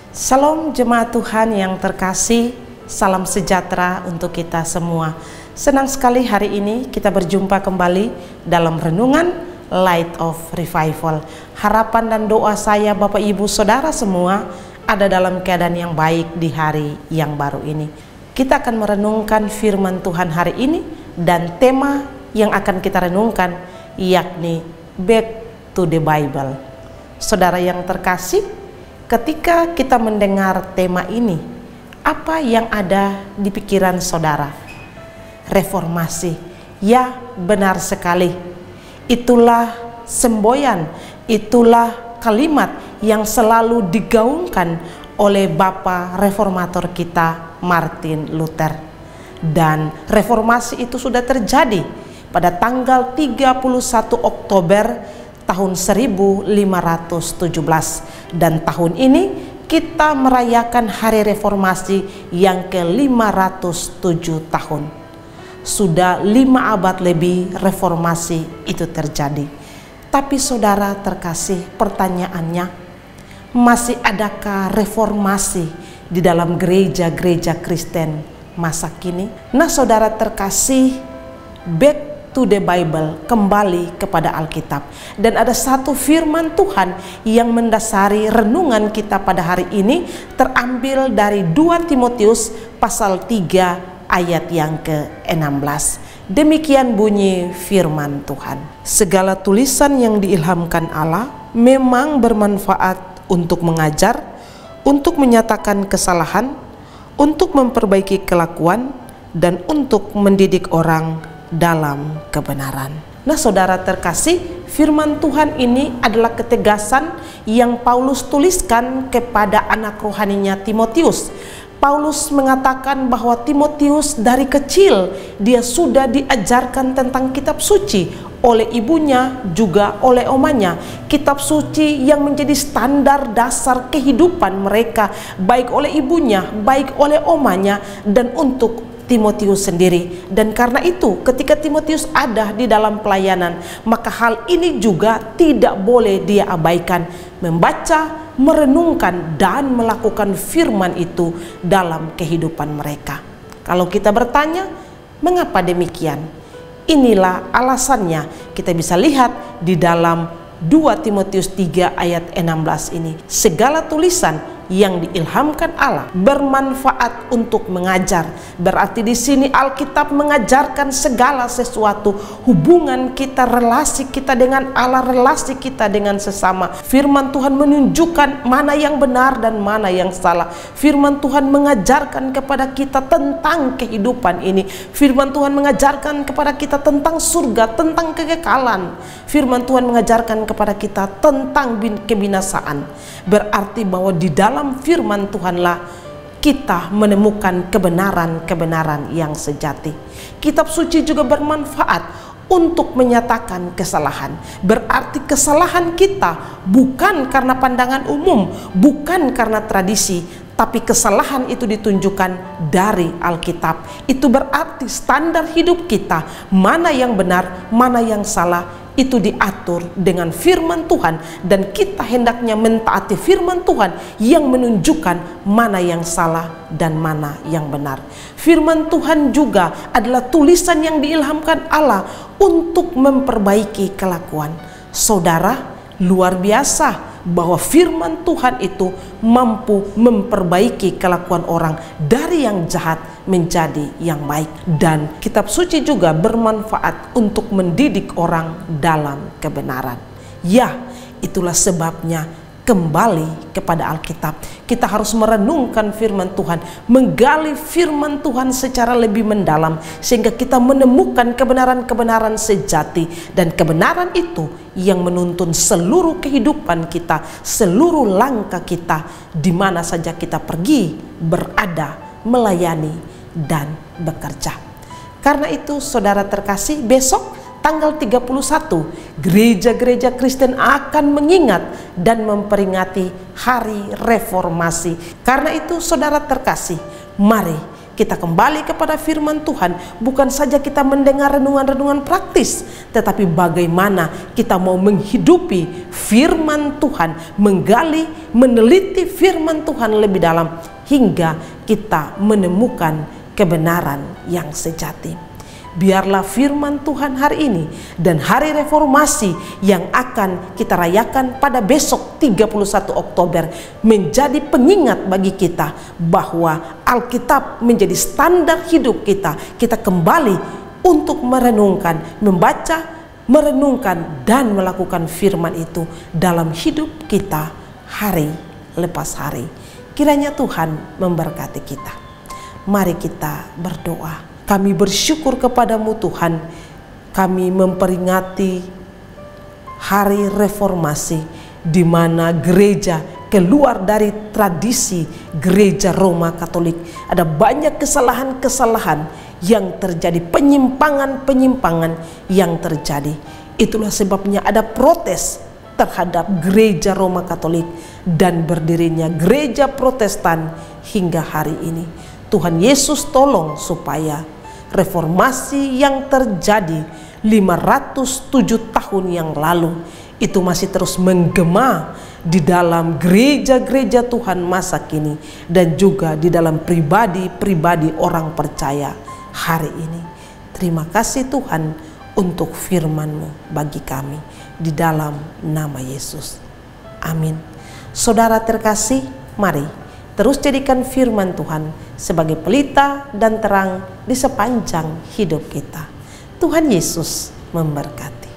Salam jemaat Tuhan yang terkasih, salam sejahtera untuk kita semua. Senang sekali hari ini kita berjumpa kembali dalam renungan Light of Revival. Harapan dan doa saya Bapak Ibu Saudara semua ada dalam keadaan yang baik di hari yang baru ini. Kita akan merenungkan firman Tuhan hari ini dan tema yang akan kita renungkan yakni Back to the Bible. Saudara yang terkasih, ketika kita mendengar tema ini, apa yang ada di pikiran saudara? Reformasi. Ya, benar sekali. Itulah semboyan, itulah kalimat yang selalu digaungkan oleh Bapak Reformator kita, Martin Luther. Dan reformasi itu sudah terjadi pada tanggal 31 Oktober tahun 1517. Dan tahun ini kita merayakan hari reformasi yang ke-507 tahun. Sudah 5 abad lebih reformasi itu terjadi. Tapi saudara terkasih, pertanyaannya, masih adakah reformasi di dalam gereja-gereja Kristen masa kini? Nah saudara terkasih, back to the Bible, kembali kepada Alkitab. Dan ada satu firman Tuhan yang mendasari renungan kita pada hari ini, terambil dari 2 Timotius pasal 3 ayat yang ke-16. Demikian bunyi firman Tuhan. Segala tulisan yang diilhamkan Allah memang bermanfaat untuk mengajar, untuk menyatakan kesalahan, untuk memperbaiki kelakuan, dan untuk mendidik orang dalam kebenaran. Nah saudara terkasih, firman Tuhan ini adalah ketegasan yang Paulus tuliskan kepada anak rohaninya Timotius. Paulus mengatakan bahwa Timotius dari kecil dia sudah diajarkan tentang kitab suci oleh ibunya juga oleh omanya. Kitab suci yang menjadi standar dasar kehidupan mereka, baik oleh ibunya, baik oleh omanya, dan untuk Timotius sendiri. Dan karena itu ketika Timotius ada di dalam pelayanan, maka hal ini juga tidak boleh dia abaikan, membaca, merenungkan, dan melakukan firman itu dalam kehidupan mereka. Kalau kita bertanya, mengapa demikian? Inilah alasannya. Kita bisa lihat di dalam 2 Timotius 3 ayat 16 ini. Segala tulisan yang diilhamkan Allah bermanfaat untuk mengajar. Berarti di sini Alkitab mengajarkan segala sesuatu, hubungan kita, relasi kita dengan Allah, relasi kita dengan sesama. Firman Tuhan menunjukkan mana yang benar dan mana yang salah. Firman Tuhan mengajarkan kepada kita tentang kehidupan ini. Firman Tuhan mengajarkan kepada kita tentang surga, tentang kekekalan. Firman Tuhan mengajarkan kepada kita tentang kebinasaan. Berarti bahwa di dalam firman Tuhanlah kita menemukan kebenaran-kebenaran yang sejati. Kitab suci juga bermanfaat untuk menyatakan kesalahan. Berarti kesalahan kita bukan karena pandangan umum, bukan karena tradisi, tapi kesalahan itu ditunjukkan dari Alkitab. Itu berarti standar hidup kita, mana yang benar, mana yang salah, itu diatur dengan firman Tuhan, dan kita hendaknya mentaati firman Tuhan yang menunjukkan mana yang salah dan mana yang benar. Firman Tuhan juga adalah tulisan yang diilhamkan Allah untuk memperbaiki kelakuan. Saudara, luar biasa bahwa firman Tuhan itu mampu memperbaiki kelakuan orang dari yang jahat menjadi yang baik. Dan kitab suci juga bermanfaat untuk mendidik orang dalam kebenaran. Ya, itulah sebabnya kembali kepada Alkitab. Kita harus merenungkan firman Tuhan, menggali firman Tuhan secara lebih mendalam, sehingga kita menemukan kebenaran-kebenaran sejati. Dan kebenaran itu yang menuntun seluruh kehidupan kita, seluruh langkah kita, di mana saja kita pergi, berada, melayani, dan bekerja. Karena itu saudara terkasih, besok tanggal 31 gereja-gereja Kristen akan mengingat dan memperingati hari reformasi. Karena itu saudara terkasih, mari kita kembali kepada firman Tuhan, bukan saja kita mendengar renungan-renungan praktis, tetapi bagaimana kita mau menghidupi firman Tuhan, menggali, meneliti firman Tuhan lebih dalam, hingga kita menemukan kebenaran yang sejati. Biarlah firman Tuhan hari ini dan hari reformasi yang akan kita rayakan pada besok 31 Oktober menjadi pengingat bagi kita bahwa Alkitab menjadi standar hidup kita. Kita kembali untuk merenungkan, membaca, merenungkan dan melakukan firman itu dalam hidup kita hari lepas hari. Kiranya Tuhan memberkati kita. Mari kita berdoa. Kami bersyukur kepadamu Tuhan, kami memperingati hari reformasi di mana gereja keluar dari tradisi gereja Roma Katolik. Ada banyak kesalahan-kesalahan yang terjadi, penyimpangan-penyimpangan yang terjadi. Itulah sebabnya ada protes terhadap gereja Roma Katolik dan berdirinya gereja Protestan hingga hari ini. Tuhan Yesus tolong supaya reformasi yang terjadi 507 tahun yang lalu itu masih terus menggema di dalam gereja-gereja Tuhan masa kini dan juga di dalam pribadi-pribadi orang percaya hari ini. Terima kasih Tuhan untuk firman-Mu bagi kami di dalam nama Yesus. Amin. Saudara terkasih, mari terus jadikan firman Tuhan sebagai pelita dan terang di sepanjang hidup kita. Tuhan Yesus memberkati.